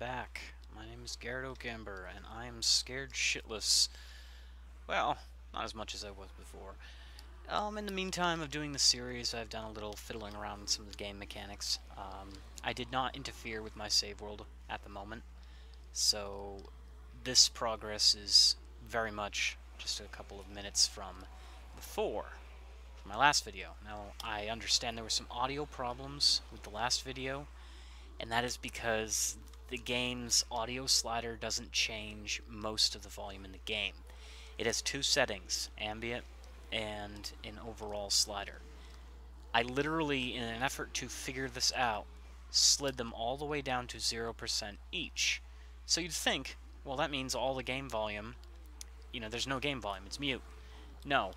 back. My name is Garrett O'Gamber, and I am scared shitless. Well, not as much as I was before. In the meantime of doing the series, I've done a little fiddling around with some of the game mechanics. I did not interfere with my save world at the moment, so this progress is very much just a couple of minutes from before, from my last video. Now, I understand there were some audio problems with the last video, and that is because the game's audio slider doesn't change most of the volume in the game. It has two settings, ambient and an overall slider. I literally, in an effort to figure this out, slid them all the way down to 0% each. So you'd think, well, that means all the game volume, there's no game volume, it's mute. No,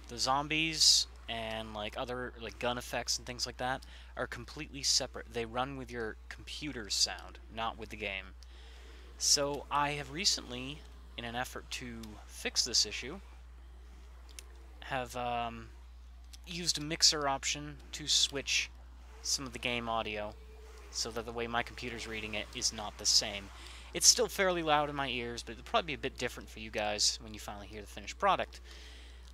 the zombies and other gun effects and things like that are completely separate. They run with your computer's sound, not with the game. So I have recently, in an effort to fix this issue, have used a mixer option to switch some of the game audio so that the way my computer's reading it is not the same. It's still fairly loud in my ears, but it'll probably be a bit different for you guys when you finally hear the finished product.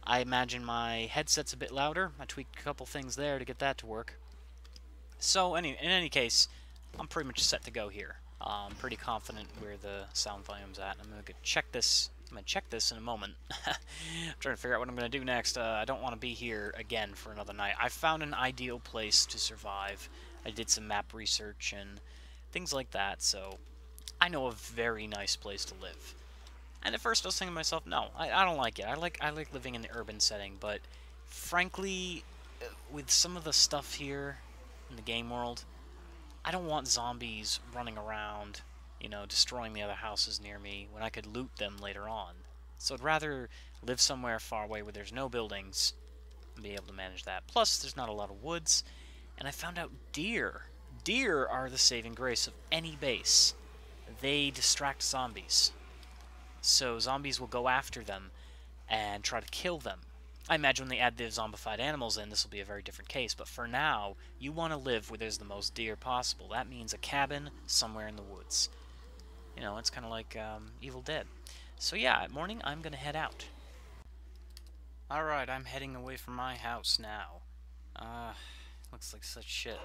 I imagine my headset's a bit louder. I tweaked a couple things there to get that to work. So, in any case, I'm pretty much set to go here. I'm pretty confident where the sound volume's at. I'm going to check this. I'm going to check this in a moment. I'm trying to figure out what I'm going to do next. I don't want to be here again for another night. I found an ideal place to survive. I did some map research and things like that, so I know a very nice place to live. And at first I was thinking to myself, no, I don't like it. I like living in the urban setting, but frankly, with some of the stuff here in the game world, I don't want zombies running around, destroying the other houses near me when I could loot them later on. So I'd rather live somewhere far away where there's no buildings and be able to manage that. Plus, there's not a lot of woods, and I found out deer. Deer are the saving grace of any base. They distract zombies. So zombies will go after them and try to kill them. I imagine when they add the zombified animals in, this will be a very different case, but for now, you want to live where there's the most deer possible. That means a cabin somewhere in the woods. It's kind of like Evil Dead. So yeah, at morning, I'm going to head out. Alright, I'm heading away from my house now. Looks like such shit.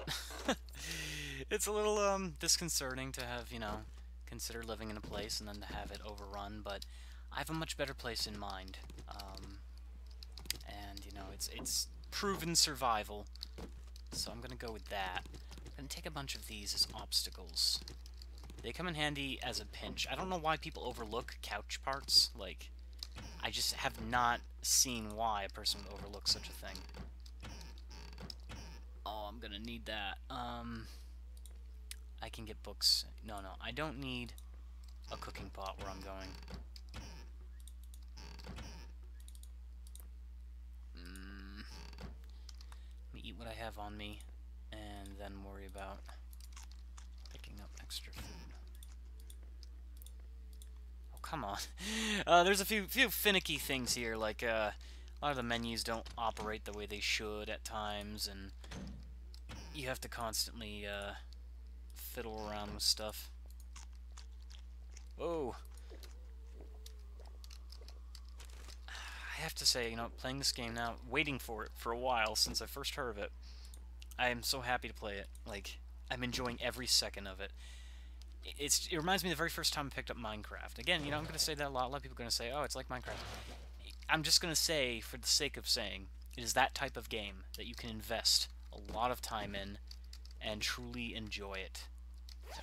It's a little, disconcerting to have, consider living in a place and then to have it overrun, but I have a much better place in mind. And, it's proven survival, so I'm gonna go with that. I'm gonna take a bunch of these as obstacles. They come in handy as a pinch. I don't know why people overlook couch parts. I just have not seen why a person would overlook such a thing. Oh, I'm gonna need that. I can get books. No, I don't need a cooking pot where I'm going. Let me eat what I have on me, and then worry about picking up extra food. Oh, come on. There's a few finicky things here, a lot of the menus don't operate the way they should at times, and you have to constantly, fiddle around with stuff. Whoa. I have to say, playing this game now, waiting for it for a while since I first heard of it, I am so happy to play it. I'm enjoying every second of it. It reminds me of the very first time I picked up Minecraft. Again, I'm going to say that a lot. A lot of people are going to say, oh, it's like Minecraft. I'm just going to say, for the sake of saying, it is that type of game that you can invest a lot of time in and truly enjoy it.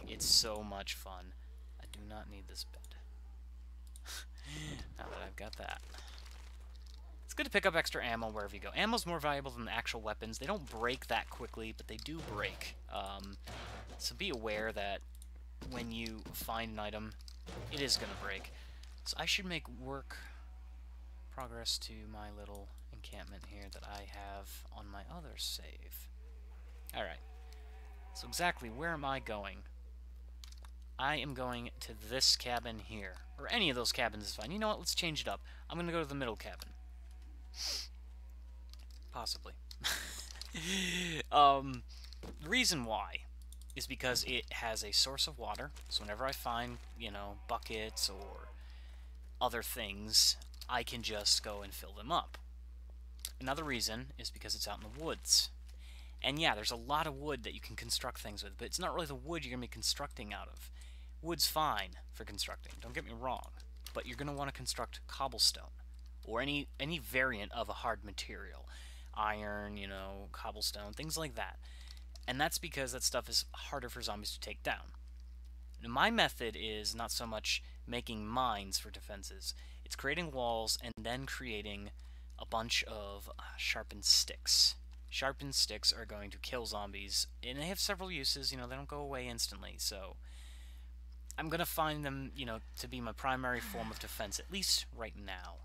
It's so much fun. I do not need this bed. Now that I've got that. It's good to pick up extra ammo wherever you go. Ammo's more valuable than the actual weapons. They don't break that quickly, but they do break. So be aware that when you find an item, it is going to break. So I should make progress to my little encampment here that I have on my other save. Alright. So exactly where am I going? I am going to this cabin here. Or any of those cabins is fine. You know what? Let's change it up. I'm going to go to the middle cabin. Possibly. The reason why is because it has a source of water. So whenever I find, you know, buckets or other things, I can just go and fill them up. Another reason is because it's out in the woods. And yeah, there's a lot of wood that you can construct things with, but it's not really the wood you're going to be constructing out of. Wood's fine for constructing, don't get me wrong, but you're going to want to construct cobblestone, or any variant of a hard material. Iron, you know, cobblestone, things like that. And that's because that stuff is harder for zombies to take down. Now, my method is not so much making mines for defenses, it's creating walls and then creating a bunch of sharpened sticks. Sharpened sticks are going to kill zombies, and they have several uses, you know, they don't go away instantly, so I'm going to find them, you know, to be my primary form of defense, at least right now.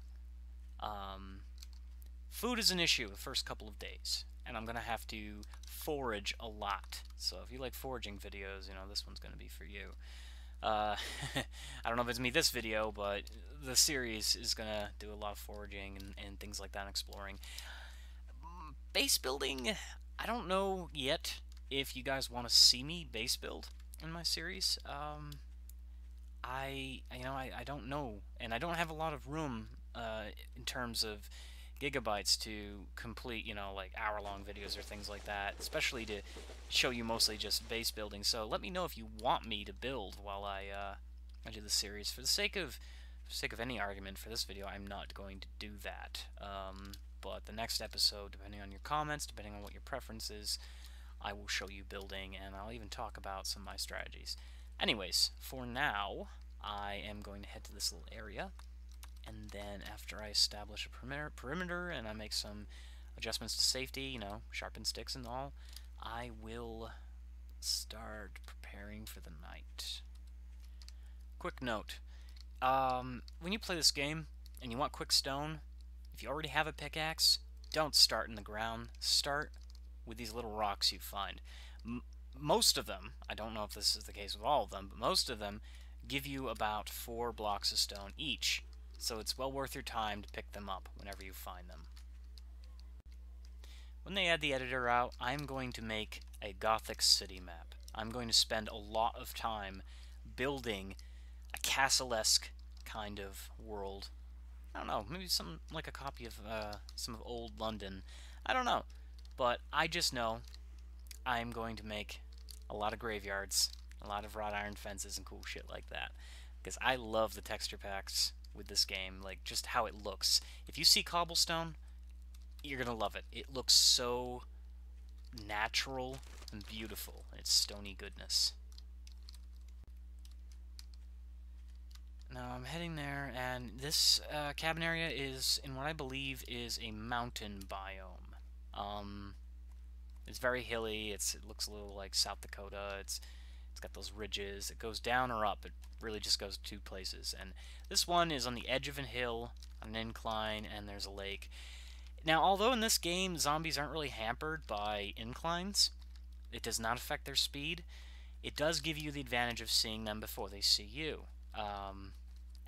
Food is an issue the first couple of days, and I'm going to have to forage a lot. So if you like foraging videos, you know, this one's going to be for you. I don't know if it's me this video, but the series is going to do a lot of foraging and things like that, and exploring. Base building, I don't know yet if you guys want to see me base build in my series. I don't know, and I don't have a lot of room in terms of gigabytes to complete, you know, like hour-long videos or things like that, especially to show you mostly just base building. So let me know if you want me to build while I do the series. For the sake of any argument for this video, I'm not going to do that. But the next episode, depending on your comments, depending on what your preference is, I will show you building, and I'll even talk about some of my strategies. Anyways, for now, I am going to head to this little area, and then after I establish a perimeter and I make some adjustments to safety, you know, sharpen sticks and all, I will start preparing for the night. Quick note, when you play this game and you want quick stone, if you already have a pickaxe, don't start in the ground. Start with these little rocks you find. Most of them, I don't know if this is the case with all of them, but most of them give you about 4 blocks of stone each, so it's well worth your time to pick them up whenever you find them. When they add the editor out, I'm going to make a Gothic city map. I'm going to spend a lot of time building a castle-esque kind of world. I don't know, maybe some like a copy of some of old London. I don't know, but I just know I'm going to make a lot of graveyards, a lot of wrought iron fences and cool shit like that, because I love the texture packs with this game, like just how it looks. If you see cobblestone, you're gonna love it. It looks so natural and beautiful. It's stony goodness. Now I'm heading there, and this cabin area is in what I believe is a mountain biome. It's very hilly. It looks a little like South Dakota. It's got those ridges. It goes down or up. It really just goes 2 places. And this one is on the edge of a hill, on an incline, and there's a lake. Now, although in this game zombies aren't really hampered by inclines, it does not affect their speed. It does give you the advantage of seeing them before they see you.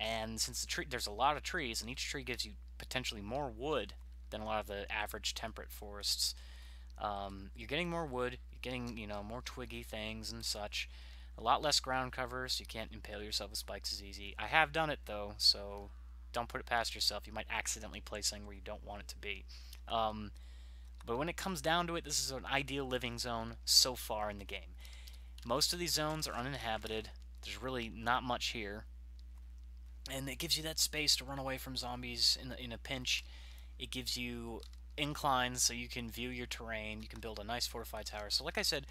And since there's a lot of trees, and each tree gives you potentially more wood than a lot of the average temperate forests, you're getting more wood, you're getting, you know, more twiggy things and such. A lot less ground cover, so you can't impale yourself with spikes as easy. I have done it, though, so don't put it past yourself. You might accidentally place something where you don't want it to be. But when it comes down to it, this is an ideal living zone so far in the game. Most of these zones are uninhabited. There's really not much here. And it gives you that space to run away from zombies in a pinch. It gives you inclines so you can view your terrain. You can build a nice fortified tower. So like I said,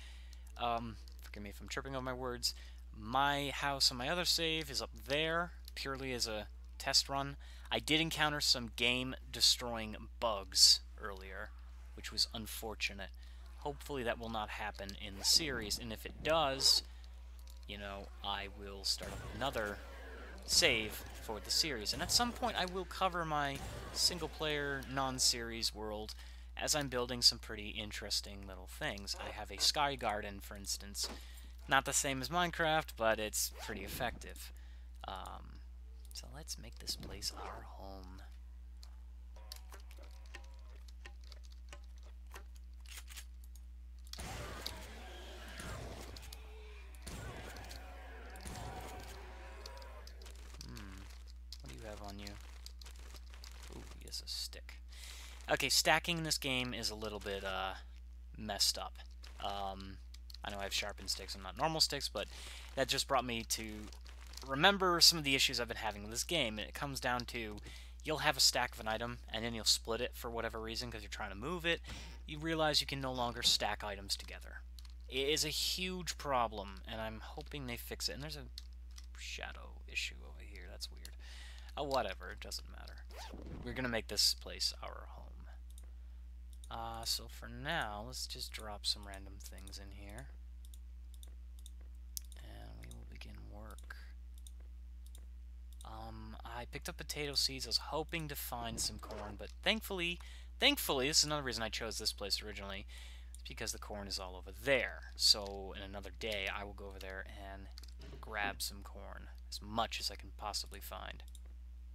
forgive me if I'm tripping over my words, my house on my other save is up there, purely as a test run. I did encounter some game-destroying bugs earlier, which was unfortunate. Hopefully that will not happen in the series, and if it does, you know, I will start up another save for the series. And at some point I will cover my single-player, non-series world, as I'm building some pretty interesting little things. I have a sky garden, for instance. Not the same as Minecraft, but it's pretty effective. So let's make this place our home. Okay, stacking in this game is a little bit messed up. I know I have sharpened sticks and not normal sticks, but that just brought me to remember some of the issues I've been having with this game. And it comes down to, you'll have a stack of an item, and then you'll split it for whatever reason because you're trying to move it. You realize you can no longer stack items together. It is a huge problem, and I'm hoping they fix it. And there's a shadow issue over here. That's weird. Oh, whatever. It doesn't matter. We're going to make this place our home. So for now, let's just drop some random things in here. And we will begin work. I picked up potato seeds. I was hoping to find some corn, but thankfully, this is another reason I chose this place originally. It's because the corn is all over there. So in another day, I will go over there and grab some corn. As much as I can possibly find.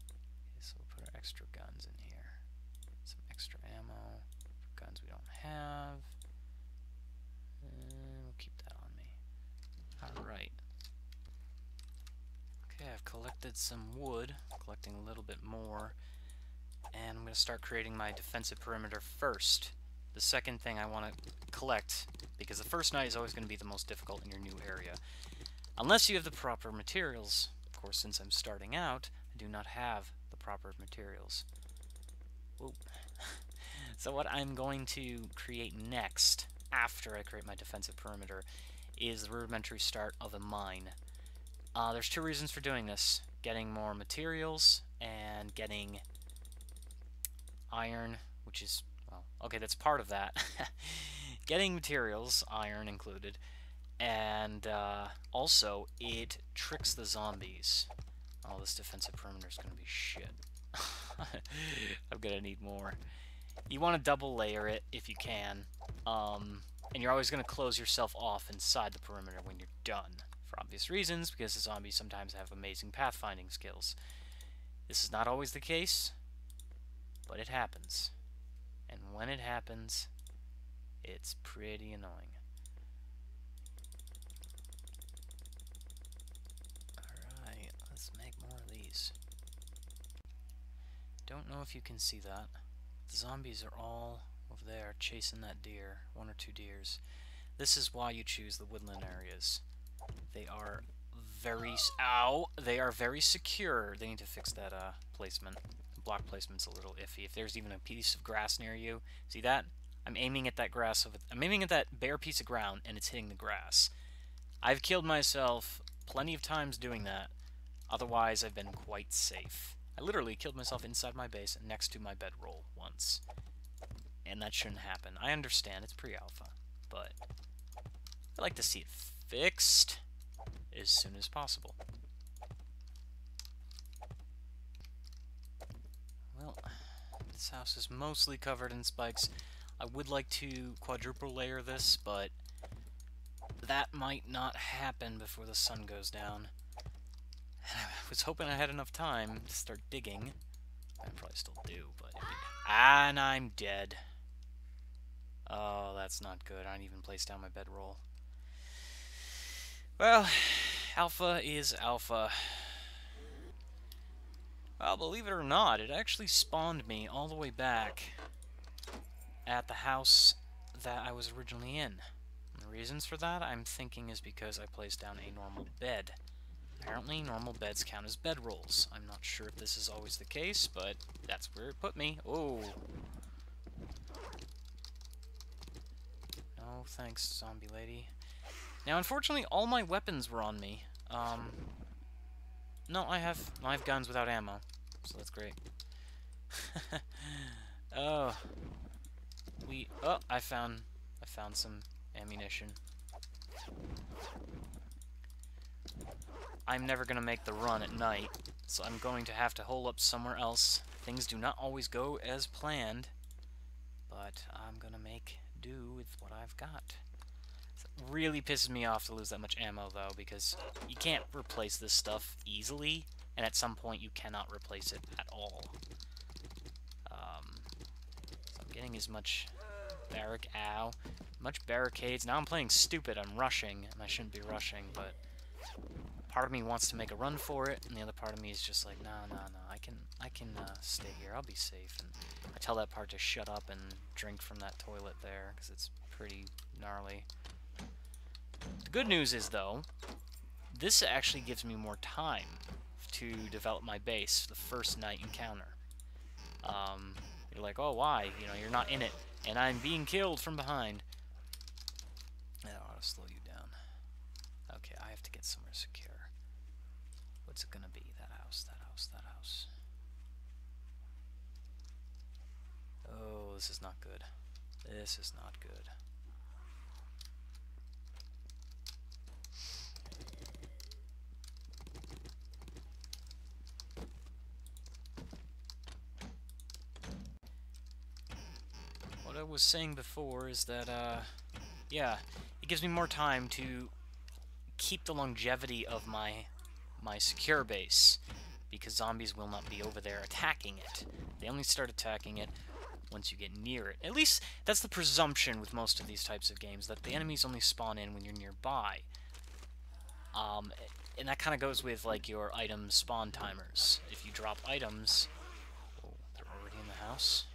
Okay, so we'll put our extra guns in here. Some extra ammo. Guns we don't have. We'll keep that on me. Alright. Okay, I've collected some wood. Collecting a little bit more. And I'm going to start creating my defensive perimeter first. The second thing I want to collect, because the first night is always going to be the most difficult in your new area. Unless you have the proper materials. Of course, since I'm starting out, I do not have the proper materials. Whoa. So what I'm going to create next, after I create my defensive perimeter, is the rudimentary start of a mine. There's two reasons for doing this. Getting more materials, and getting iron, which is, well, okay, that's part of that. Getting materials, iron included, and also it tricks the zombies. Oh, this defensive perimeter is going to be shit. I'm going to need more. You want to double layer it if you can, and you're always going to close yourself off inside the perimeter when you're done, for obvious reasons, because the zombies sometimes have amazing pathfinding skills. This is not always the case, but it happens. And when it happens, it's pretty annoying. Alright, let's make more of these. Don't know if you can see that. The zombies are all over there chasing that deer, one or two deers. This is why you choose the woodland areas. They are very secure. They need to fix that placement. The block placement's a little iffy. If there's even a piece of grass near you, see that? I'm aiming at that grass. I'm aiming at that bare piece of ground, and it's hitting the grass. I've killed myself plenty of times doing that. Otherwise, I've been quite safe. I literally killed myself inside my base next to my bedroll once. And that shouldn't happen. I understand, it's pre-alpha, but I like to see it fixed as soon as possible. Well, this house is mostly covered in spikes. I would like to quadruple layer this, but that might not happen before the sun goes down. I was hoping I had enough time to start digging. I probably still do, but... And I'm dead. Oh, that's not good. I didn't even place down my bedroll. Well, alpha is alpha. Well, believe it or not, it actually spawned me all the way back at the house that I was originally in. And the reasons for that, I'm thinking, is because I placed down a normal bed. Apparently, normal beds count as bedrolls. I'm not sure if this is always the case, but that's where it put me. Oh. No, thanks, zombie lady. Now, unfortunately, all my weapons were on me. No, I have guns without ammo, so that's great. Oh. I found some ammunition. I'm never gonna make the run at night, so I'm going to have to hole up somewhere else. Things do not always go as planned, but I'm gonna make do with what I've got. It really pisses me off to lose that much ammo, though, because you can't replace this stuff easily, and at some point you cannot replace it at all. So I'm getting as much much barricades. Now I'm playing stupid, I'm rushing, and I shouldn't be rushing, but Part of me wants to make a run for it, and the other part of me is just like, no, I can stay here. I'll be safe. And I tell that part to shut up and drink from that toilet there, because it's pretty gnarly. The good news is, though, this actually gives me more time to develop my base the first night encounter. You're like, oh, why? You know, you're not in it, and I'm being killed from behind. That ought to slow you down. Okay, I have to get somewhere secure. What's it gonna be? That house, that house, that house. Oh, this is not good. This is not good. What I was saying before is that, yeah, it gives me more time to keep the longevity of my secure base, because zombies will not be over there attacking it. They only start attacking it once you get near it. At least, that's the presumption with most of these types of games, that the enemies only spawn in when you're nearby. And that kind of goes with, like, your item spawn timers. If you drop items... Oh, they're already in the house?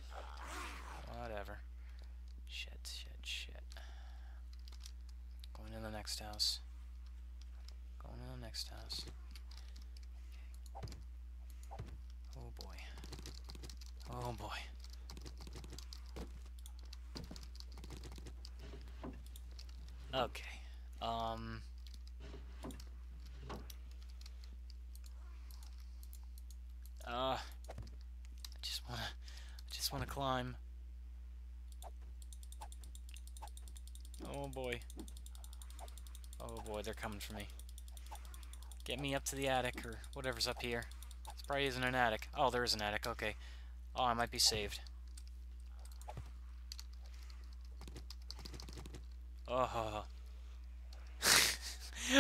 Whatever. Shit. Going to the next house. Going to the next house. Oh boy. Oh boy. Okay. I just wanna climb. Oh boy. Oh boy, they're coming for me. Get me up to the attic, or whatever's up here. This probably isn't an attic. Oh, there is an attic, okay. Oh, I might be saved. Oh.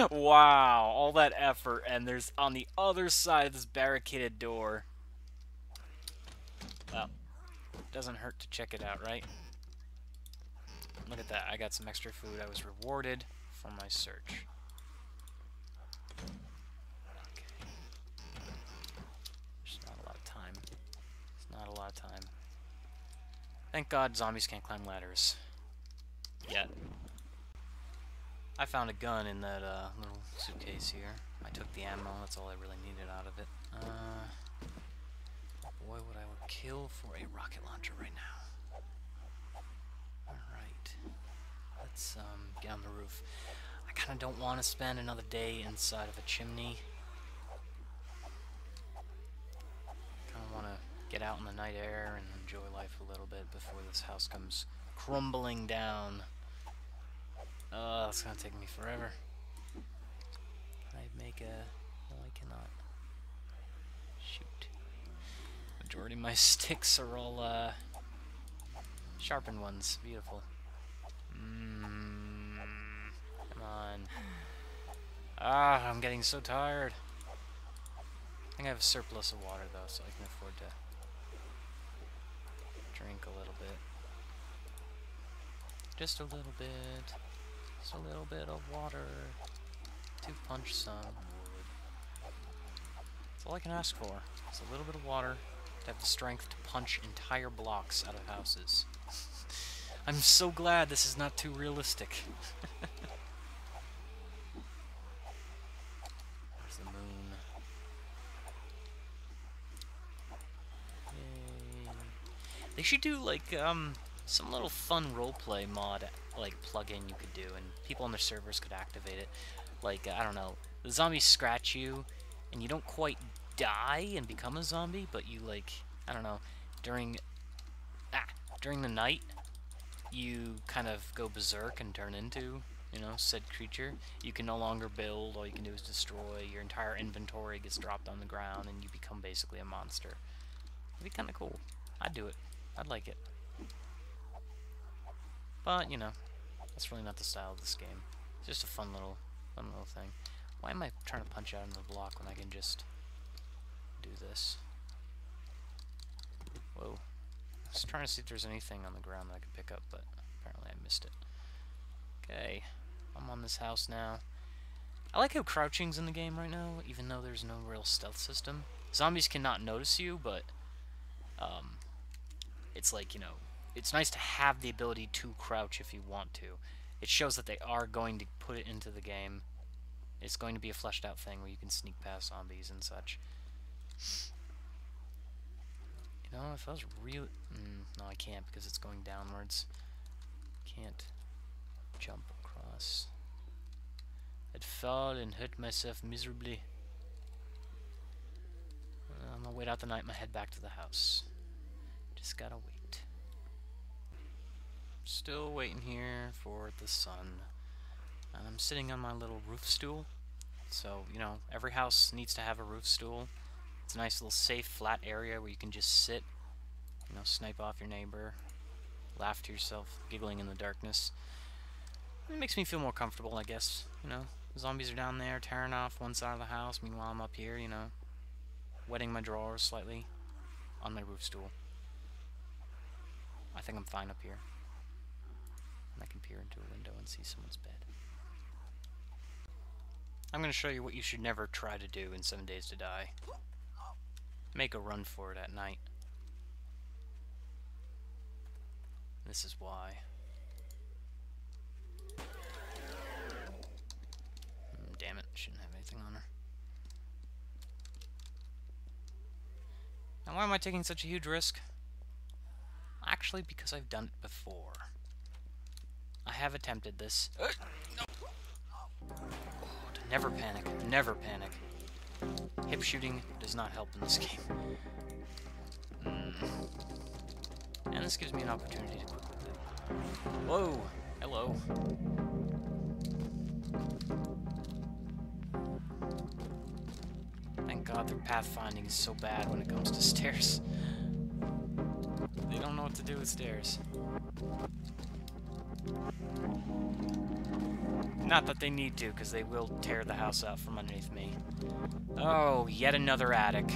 Wow, all that effort, and there's on the other side of this barricaded door. Well, doesn't hurt to check it out, right? Look at that, I got some extra food. I was rewarded for my search. Okay. There's not a lot of time. It's not a lot of time. Thank God zombies can't climb ladders. Yet. I found a gun in that little suitcase here. I took the ammo, that's all I really needed out of it. Boy, what I would kill for a rocket launcher right now. Alright. Let's get on the roof. I kinda don't want to spend another day inside of a chimney. Kinda want to get out in the night air and enjoy life a little bit before this house comes crumbling down. It's gonna take me forever. Can I make a... No, I cannot. Shoot. Majority of my sticks are all, sharpened ones. Beautiful. Come on. I'm getting so tired. I think I have a surplus of water, though, so I can afford to drink a little bit. Just a little bit. Just a little bit of water to punch some wood. That's all I can ask for. Just a little bit of water to have the strength to punch entire blocks out of houses. I'm so glad this is not too realistic. There's the moon. Yay. They should do, like, some little fun roleplay mod, like, plug-in you could do, and people on their servers could activate it. Like, I don't know, the zombies scratch you, and you don't quite die and become a zombie, but you, like, I don't know, during the night, you kind of go berserk and turn into, you know, said creature. You can no longer build, all you can do is destroy, your entire inventory gets dropped on the ground, and you become basically a monster. It'd be kind of cool. I'd do it. I'd like it. But, you know, that's really not the style of this game. It's just a fun little thing. Why am I trying to punch out into the block when I can just do this? Whoa. I was trying to see if there's anything on the ground that I could pick up, but apparently I missed it. Okay, I'm on this house now. I like how crouching's in the game right now, even though there's no real stealth system. Zombies cannot notice you, but it's like, you know, it's nice to have the ability to crouch if you want to. It shows that they are going to put it into the game. It's going to be a fleshed out thing where you can sneak past zombies and such. You know, if I was really... no, I can't because it's going downwards. Can't jump across. I'd fall and hurt myself miserably. I'm gonna wait out the night and head back to the house. Just gotta wait. Still waiting here for the sun. And I'm sitting on my little roof stool. So, you know, every house needs to have a roof stool. It's a nice little safe, flat area where you can just sit, you know, snipe off your neighbor, laugh to yourself, giggling in the darkness. It makes me feel more comfortable, I guess, you know. Zombies are down there tearing off one side of the house, meanwhile I'm up here, you know, wetting my drawers slightly on my roof stool. I think I'm fine up here. And I can peer into a window and see someone's bed. I'm going to show you what you should never try to do in 7 Days to Die. Make a run for it at night. This is why. Damn it, shouldn't have anything on her. Now why am I taking such a huge risk? Actually, because I've done it before. I have attempted this. No. Never panic. Never panic. Hip shooting does not help in this game. And this gives me an opportunity to quickly live. Whoa! Hello. Thank God their pathfinding is so bad when it comes to stairs. They don't know what to do with stairs. Not that they need to, because they will tear the house out from underneath me. Oh, yet another attic.